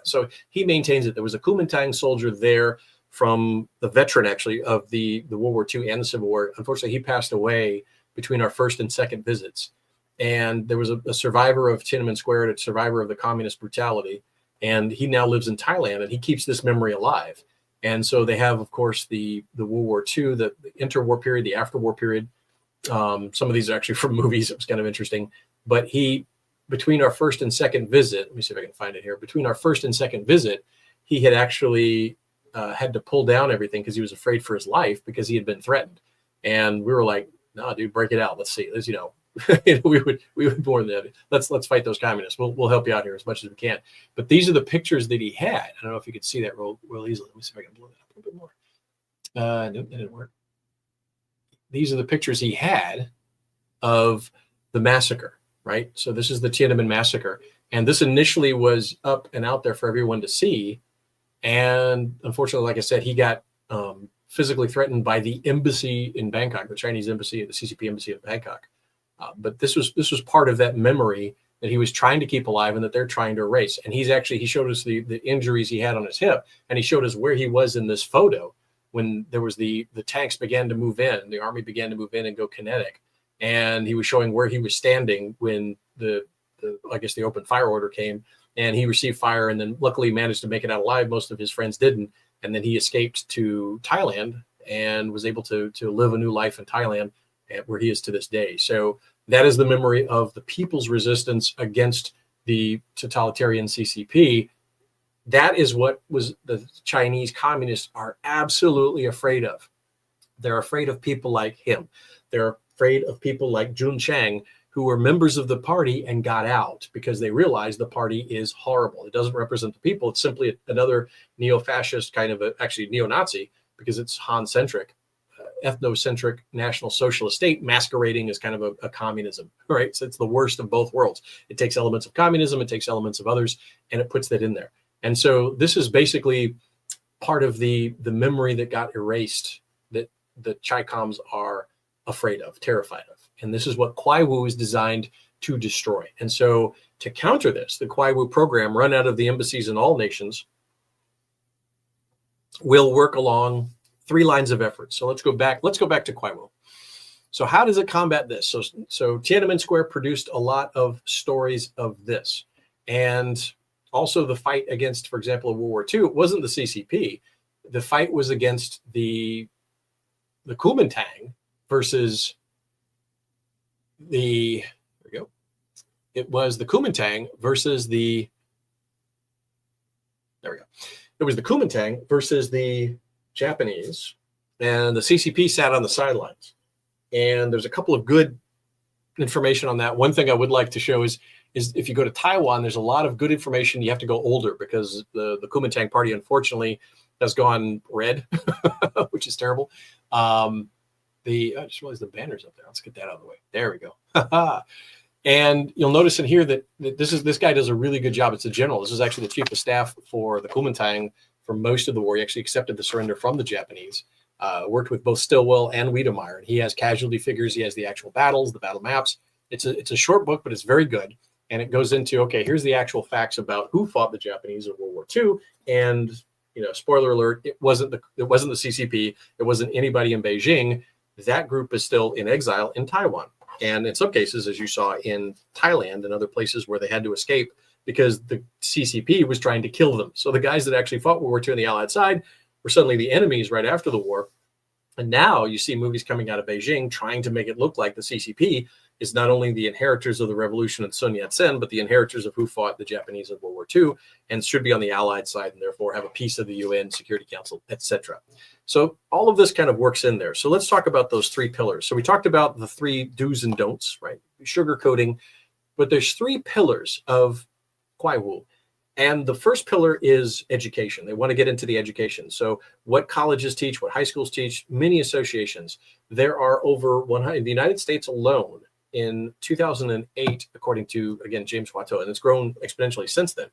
So he maintains that there was a Kuomintang soldier there, from the veteran actually of the World War II and the Civil War. Unfortunately, he passed away between our first and second visits. And there was a survivor of Tiananmen Square, a survivor of the communist brutality. And he now lives in Thailand, and he keeps this memory alive. And so they have, of course, the World War II, the interwar period, the after-war period. Some of these are actually from movies. It was kind of interesting. But between our first and second visit, let me see if I can find it here. Between our first and second visit, he had actually had to pull down everything because he was afraid for his life, because he had been threatened. And we were like, "No, dude, break it out. Let's see." As you know, we would more than that. Let's fight those communists. We'll help you out here as much as we can. But these are the pictures that he had. I don't know if you could see that real easily. Let me see if I can blow that up a little bit more. Nope, that didn't work. These are the pictures he had of the massacre, right? So this is the Tiananmen massacre. And this initially was up and out there for everyone to see. And unfortunately, like I said, he got physically threatened by the embassy in Bangkok, the Chinese embassy, the CCP embassy in Bangkok. But this was part of that memory that he was trying to keep alive and that they're trying to erase. And he showed us the injuries he had on his hip, and he showed us where he was in this photo when there was the tanks began to move in, the army began to move in and go kinetic. And he was showing where he was standing when the open fire order came, and he received fire, and then luckily managed to make it out alive. Most of his friends didn't. And then he escaped to Thailand and was able to live a new life in Thailand, where he is to this day. So that is the memory of the people's resistance against the totalitarian CCP. That is what the Chinese communists are absolutely afraid of. They're afraid of people like him. They're afraid of people like Jun Chang, who were members of the party and got out because they realized the party is horrible. It doesn't represent the people. It's simply another neo-fascist kind of actually neo-Nazi, because it's Han-centric, ethnocentric national socialist state masquerading as kind of a communism, right? So it's the worst of both worlds. It takes elements of communism, it takes elements of others, and it puts that in there. And so this is basically part of the memory that got erased, that the Chi-Coms are afraid of, terrified of. And this is what Qiaowu is designed to destroy. And so to counter this, the Qiaowu program, run out of the embassies in all nations, will work along 3 lines of effort. So let's go back to Qiaowu. So how does it combat this? So Tiananmen Square produced a lot of stories of this. And also the fight against, for example, in World War II, it wasn't the CCP. The fight was against the Kuomintang versus it was the Kuomintang versus the Japanese, and the CCP sat on the sidelines. And there's a couple of good information on that. One thing I would like to show is if you go to Taiwan, there's a lot of good information. You have to go older because the Kuomintang party, unfortunately, has gone red, which is terrible. I just realized the banner's up there. Let's get that out of the way. There we go. And you'll notice in here that this guy does a really good job. It's a general. This is actually the chief of staff for the Kuomintang for most of the war. He actually accepted the surrender from the Japanese, worked with both Stilwell and Wiedemeyer. And he has casualty figures. He has the actual battles, the battle maps. It's a short book, but it's very good. And it goes into, okay, here's the actual facts about who fought the Japanese in World War II. And, spoiler alert, it wasn't the CCP. It wasn't anybody in Beijing. That group is still in exile in Taiwan. And in some cases, as you saw in Thailand and other places where they had to escape because the CCP was trying to kill them. So the guys that actually fought World War II on the Allied side were suddenly the enemies right after the war. And now you see movies coming out of Beijing trying to make it look like the CCP is not only the inheritors of the revolution of Sun Yat-sen, but the inheritors of who fought the Japanese in World War II and should be on the Allied side and therefore have a piece of the UN Security Council, etc. So all of this kind of works in there. So let's talk about those 3 pillars. So we talked about the 3 do's and don'ts, right? Sugarcoating, but there's 3 pillars of Qiaowu. And the first pillar is education. They want to get into the education. So what colleges teach, what high schools teach, many associations. There are over 100 in the United States alone in 2008, according to, again, James Watteau, and it's grown exponentially since then.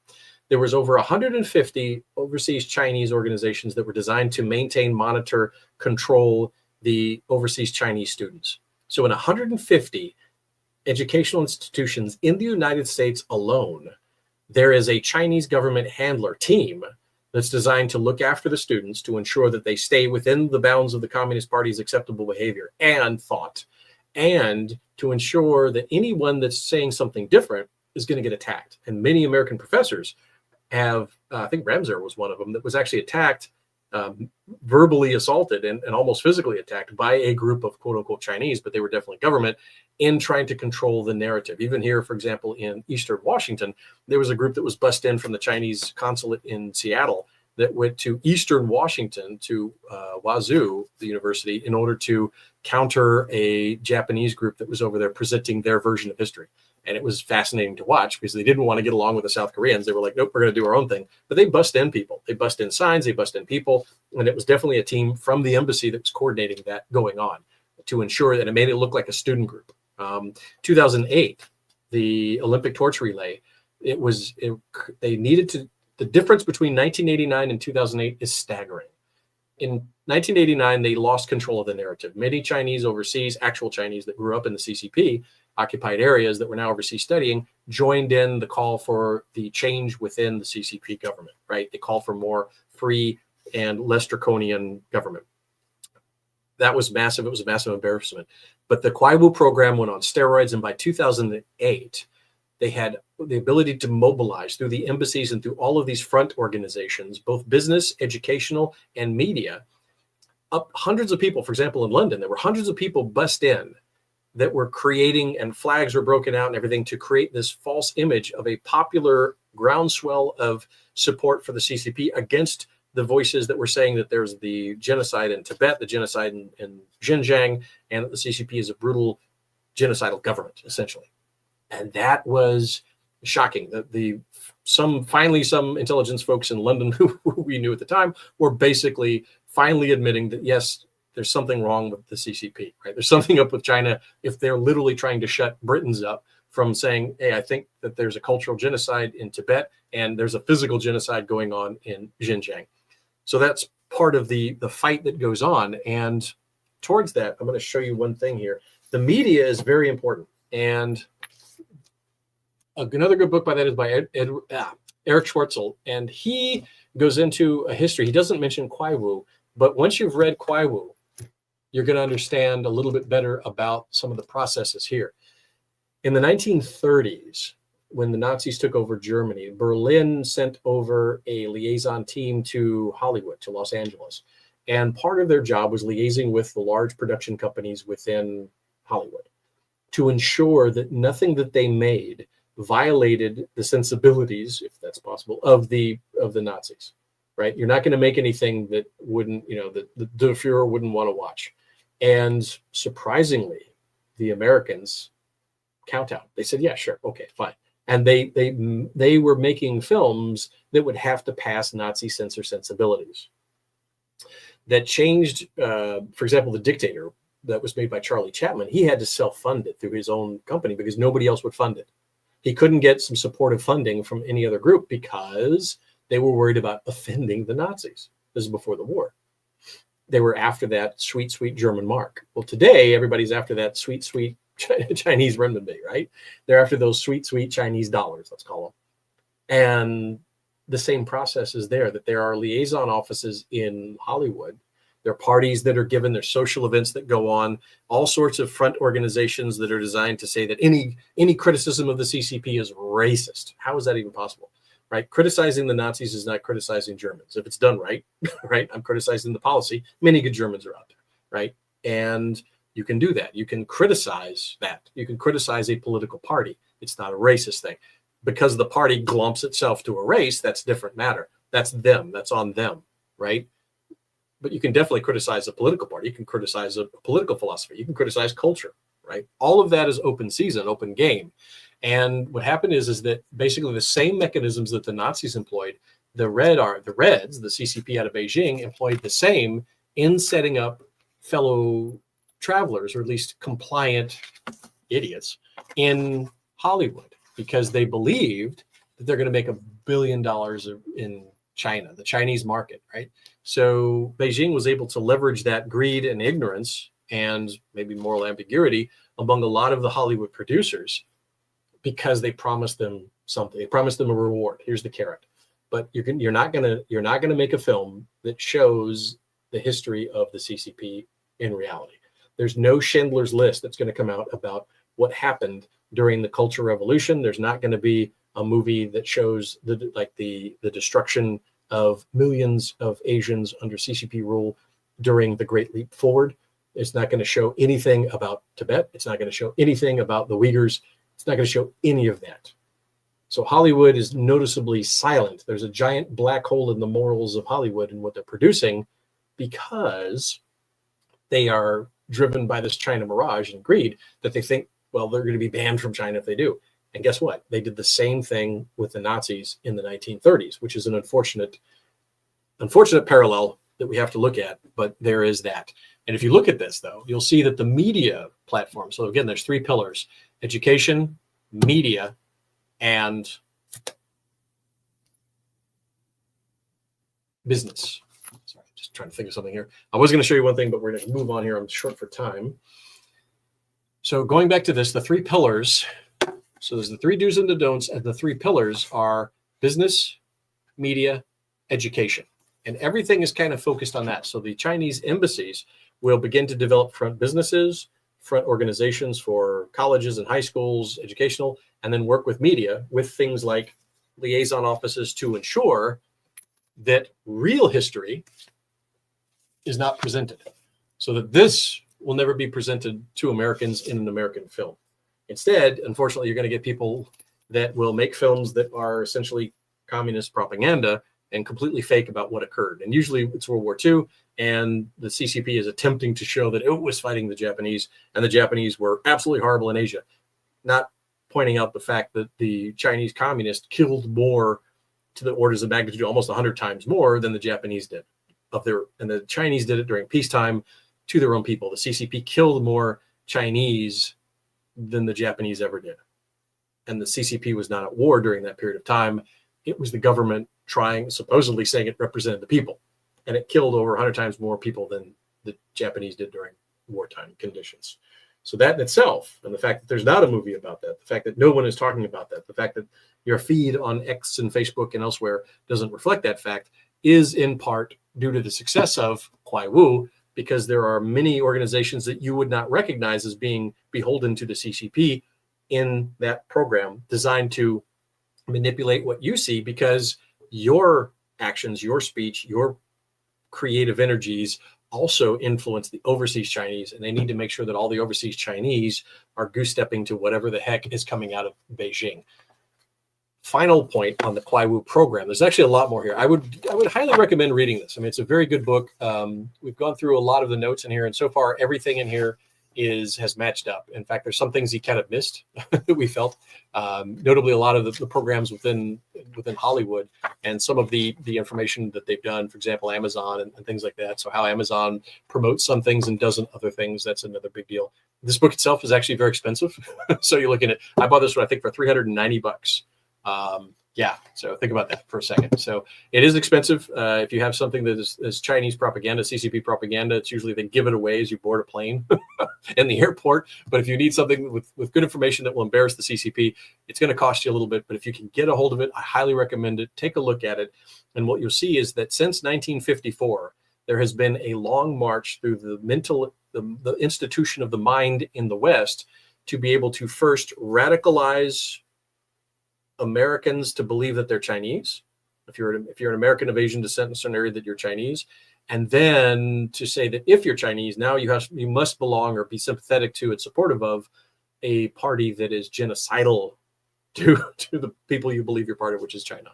There was over 150 overseas Chinese organizations that were designed to maintain, monitor, control the overseas Chinese students. So in 150 educational institutions in the United States alone, there is a Chinese government handler team that's designed to look after the students to ensure that they stay within the bounds of the Communist Party's acceptable behavior and thought, and to ensure that anyone that's saying something different is going to get attacked. And many American professors have, I think Ramsar was one of them, that was actually attacked, verbally assaulted and almost physically attacked by a group of quote unquote Chinese, but they were definitely government, in trying to control the narrative. Even here, for example, in Eastern Washington, there was a group that was bussed in from the Chinese consulate in Seattle that went to Eastern Washington, to Wazoo, the university, in order to counter a Japanese group that was over there presenting their version of history. And it was fascinating to watch because they didn't want to get along with the South Koreans. They were like, nope, we're going to do our own thing. But they bust in people. They bust in signs. They bust in people. And it was definitely a team from the embassy that was coordinating that going on to ensure that it made it look like a student group. 2008, the Olympic torch relay, they needed to, the difference between 1989 and 2008 is staggering. In 1989, they lost control of the narrative. Many Chinese overseas, actual Chinese that grew up in the CCP, occupied areas that were now overseas studying, joined in the call for the change within the CCP government, right? They called for more free and less draconian government. That was massive. It was a massive embarrassment. But the Qiaowu program went on steroids, and by 2008, they had the ability to mobilize through the embassies and through all of these front organizations, both business, educational, and media, up hundreds of people. For example, in London, there were hundreds of people bussed in that were creating, and flags were broken out and everything to create this false image of a popular groundswell of support for the CCP against the voices that were saying that there's the genocide in Tibet, the genocide in Xinjiang, and that the CCP is a brutal genocidal government, essentially. And that was shocking. Some intelligence folks in London who we knew at the time were basically finally admitting that, yes, there's something wrong with the CCP, right? There's something up with China if they're literally trying to shut Britons up from saying, hey, I think that there's a cultural genocide in Tibet and there's a physical genocide going on in Xinjiang. So that's part of the fight that goes on. And towards that, I'm going to show you one thing here. The media is very important. And another good book by that is by Eric Schwartzel. And he goes into a history. He doesn't mention Qiaowu, but once you've read Qiaowu, you're going to understand a little bit better about some of the processes here. In the 1930s, when the Nazis took over Germany, Berlin sent over a liaison team to Hollywood, to Los Angeles. And part of their job was liaising with the large production companies within Hollywood to ensure that nothing that they made violated the sensibilities, if that's possible, of the Nazis, right? You're not going to make anything that wouldn't, that the Fuhrer wouldn't want to watch. And surprisingly, the Americans kowtowed. They said, yeah, sure. Okay, fine. And they were making films that would have to pass Nazi censor sensibilities. That changed, for example, The Dictator, that was made by Charlie Chaplin. He had to self-fund it through his own company because nobody else would fund it. He couldn't get some supportive funding from any other group because they were worried about offending the Nazis. This is before the war. They were after that sweet, sweet German mark. Well, today, everybody's after that sweet, sweet Chinese renminbi, right? They're after those sweet, sweet Chinese dollars, let's call them. And the same process is there, that there are liaison offices in Hollywood. There are parties that are given, there's social events that go on, all sorts of front organizations that are designed to say that any criticism of the CCP is racist. How is that even possible? Right? Criticizing the Nazis is not criticizing Germans. If it's done right, right? I'm criticizing the policy. Many good Germans are out there, right? And you can do that. You can criticize that. You can criticize a political party. It's not a racist thing. Because the party glumps itself to a race, that's a different matter. That's them. That's on them, right? But you can definitely criticize a political party. You can criticize a political philosophy. You can criticize culture, right? All of that is open season, open game. And what happened is that basically the same mechanisms that the Nazis employed, the Reds, the CCP out of Beijing, employed the same in setting up fellow travelers, or at least compliant idiots, in Hollywood, because they believed that they're going to make $1 billion in China, the Chinese market, right? So Beijing was able to leverage that greed and ignorance and maybe moral ambiguity among a lot of the Hollywood producers, because they promised them something. They promised them a reward. Here's the carrot. But you're not gonna make a film that shows the history of the CCP in reality. There's no Schindler's List that's going to come out about what happened during the Cultural Revolution. There's not going to be a movie that shows the destruction of millions of Asians under CCP rule during the Great Leap Forward. It's not going to show anything about Tibet. It's not going to show anything about the Uyghurs. It's not going to show any of that. So Hollywood is noticeably silent. There's a giant black hole in the morals of Hollywood and what they're producing, because they are driven by this China mirage and greed that they think, well, they're going to be banned from China if they do. And guess what? They did the same thing with the Nazis in the 1930s, which is an unfortunate parallel that we have to look at, but there is that. And if you look at this, though, you'll see that the media platform, so again, there's three pillars: education, media, and business. Sorry, just trying to think of something here. I was going to show you one thing, but we're going to move on here. I'm short for time. So going back to this, the three pillars. So there's the three do's and the don'ts, and the three pillars are business, media, education. And everything is kind of focused on that. So the Chinese embassies will begin to develop front businesses, front organizations for colleges and high schools, educational, and then work with media with things like liaison offices to ensure that real history is not presented, so that this will never be presented to Americans in an American film. Instead, unfortunately, you're going to get people that will make films that are essentially communist propaganda and completely fake about what occurred. And usually it's World War II, and the CCP is attempting to show that it was fighting the Japanese, and the Japanese were absolutely horrible in Asia, not pointing out the fact that the Chinese communists killed more, to the orders of magnitude almost 100 times more than the Japanese did and the Chinese did it during peacetime to their own people. The CCP killed more Chinese than the Japanese ever did. And the CCP was not at war during that period of time. It was the government supposedly saying it represented the people. And it killed over 100 times more people than the Japanese did during wartime conditions. So that in itself, and the fact that there's not a movie about that, the fact that no one is talking about that, the fact that your feed on X and Facebook and elsewhere doesn't reflect that fact, is in part due to the success of Qiaowu, because there are many organizations that you would not recognize as being beholden to the CCP in that program, designed to manipulate what you see, because your actions, your speech, your creative energies also influence the overseas Chinese, and they need to make sure that all the overseas Chinese are goose-stepping to whatever the heck is coming out of Beijing. Final point on the Qiaowu program. There's actually a lot more here. I would highly recommend reading this. I mean, it's a very good book. We've gone through a lot of the notes in here, and so far everything in here has matched up. In fact, there's some things he kind of missed that we felt, notably a lot of the programs within Hollywood, and some of the information that they've done, for example, Amazon and things like that. So how Amazon promotes some things and doesn't other things, that's another big deal. This book itself is actually very expensive. So you're looking at, I bought this one, I think, for $390. Yeah, so think about that for a second. So it is expensive. If you have something that is Chinese propaganda, CCP propaganda, it's usually they give it away as you board a plane in the airport. But if you need something with good information that will embarrass the CCP, it's going to cost you a little bit. But if you can get a hold of it, I highly recommend it. Take a look at it. And what you'll see is that since 1954, there has been a long march through the institution of the mind in the West to be able to first radicalize Americans to believe that they're Chinese. If you're an American of Asian descent in a certain area, that you're Chinese, and then to say that if you're Chinese, now you must belong or be sympathetic to and supportive of a party that is genocidal to the people you believe you're part of, which is China.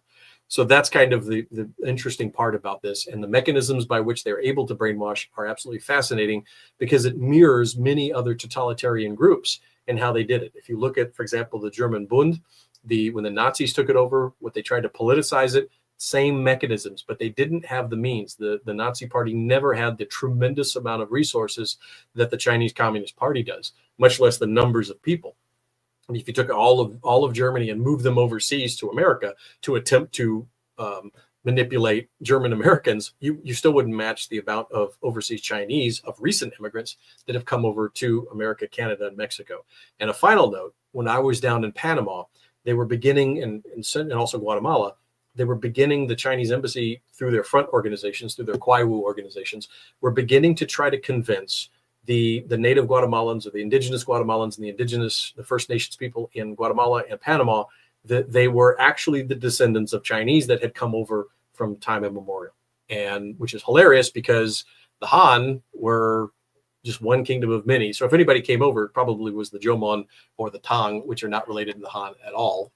So that's kind of the interesting part about this, and the mechanisms by which they're able to brainwash are absolutely fascinating, because it mirrors many other totalitarian groups and how they did it. If you look at, for example, the German Bund, when the Nazis took it over, what they tried to politicize it, same mechanisms, but they didn't have the means. The Nazi Party never had the tremendous amount of resources that the Chinese Communist Party does, much less the numbers of people. And if you took all of Germany and moved them overseas to America to attempt to manipulate German Americans, you still wouldn't match the amount of overseas Chinese, of recent immigrants that have come over to America, Canada, and Mexico. And a final note, when I was down in Panama, they were beginning, and also Guatemala, they were beginning, the Chinese embassy, through their front organizations, through their Qiaowu organizations, were beginning to try to convince the native Guatemalans, or the indigenous Guatemalans, and the First Nations people in Guatemala and Panama, that they were actually the descendants of Chinese that had come over from time immemorial. And which is hilarious, because the Han were just one kingdom of many. So if anybody came over, it probably was the Jomon or the Tang, which are not related to the Han at all.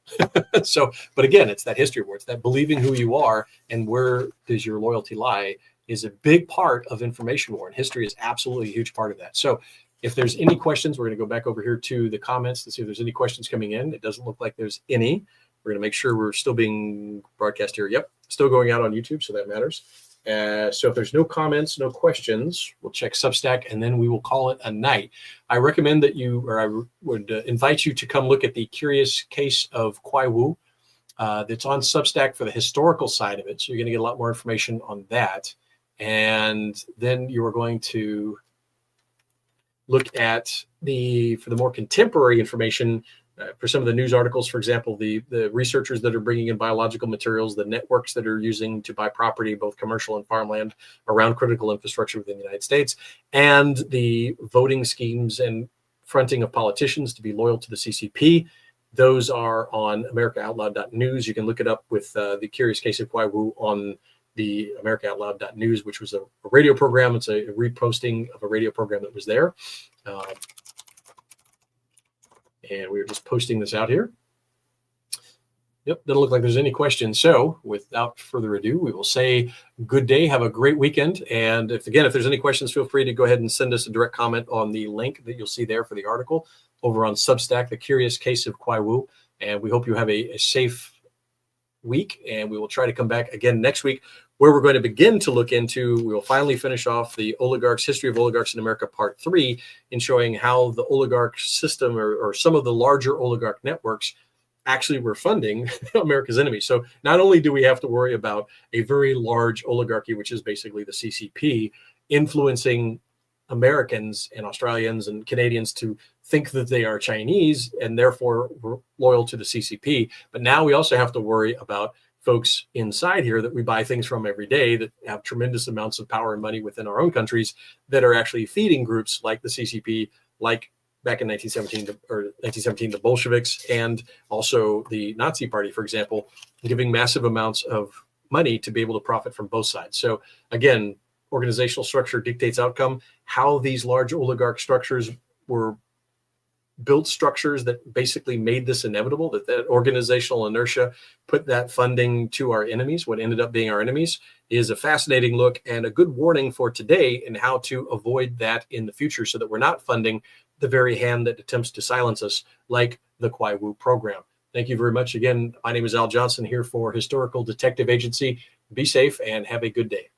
So, but again, it's that history war. It's that believing who you are and where does your loyalty lie is a big part of information war. And history is absolutely a huge part of that. So if there's any questions, we're going to go back over here to the comments to see if there's any questions coming in. It doesn't look like there's any. We're going to make sure we're still being broadcast here. Yep, still going out on YouTube, so that matters. So if there's no comments, no questions, we'll check Substack, and then we will call it a night. I recommend that I would invite you to come look at the Curious Case of Qiaowu. That's on Substack for the historical side of it. So you're going to get a lot more information on that. And then you are going to look at for the more contemporary information, for some of the news articles, for example, the researchers that are bringing in biological materials, the networks that are using to buy property, both commercial and farmland, around critical infrastructure within the United States, and the voting schemes and fronting of politicians to be loyal to the CCP. Those are on AmericaOutloud.news. You can look it up with the Curious Case of Qiaowu on the AmericaOutloud.news, which was a radio program. It's a reposting of a radio program that was there. And we are just posting this out here. Yep, doesn't look like there's any questions. So without further ado, we will say good day. Have a great weekend. And if there's any questions, feel free to go ahead and send us a direct comment on the link that you'll see there for the article over on Substack, The Curious Case of Qiaowu. And we hope you have a safe week. And we will try to come back again next week, where we're going to begin to look into, we will finally finish off the history of oligarchs in America, part 3, in showing how the oligarch system or some of the larger oligarch networks actually were funding America's enemies. So not only do we have to worry about a very large oligarchy, which is basically the CCP, influencing Americans and Australians and Canadians to think that they are Chinese and therefore loyal to the CCP, but now we also have to worry about folks inside here that we buy things from every day that have tremendous amounts of power and money within our own countries that are actually feeding groups like the CCP, like back in 1917, the Bolsheviks, and also the Nazi Party, for example, giving massive amounts of money to be able to profit from both sides. So again, organizational structure dictates outcome. How these large oligarch structures were built, structures that basically made this inevitable, that organizational inertia put that funding to our enemies, what ended up being our enemies, is a fascinating look and a good warning for today in how to avoid that in the future so that we're not funding the very hand that attempts to silence us, like the Qiaowu program. Thank you very much. Again, my name is Al Johnson here for Historical Detective Agency. Be safe and have a good day.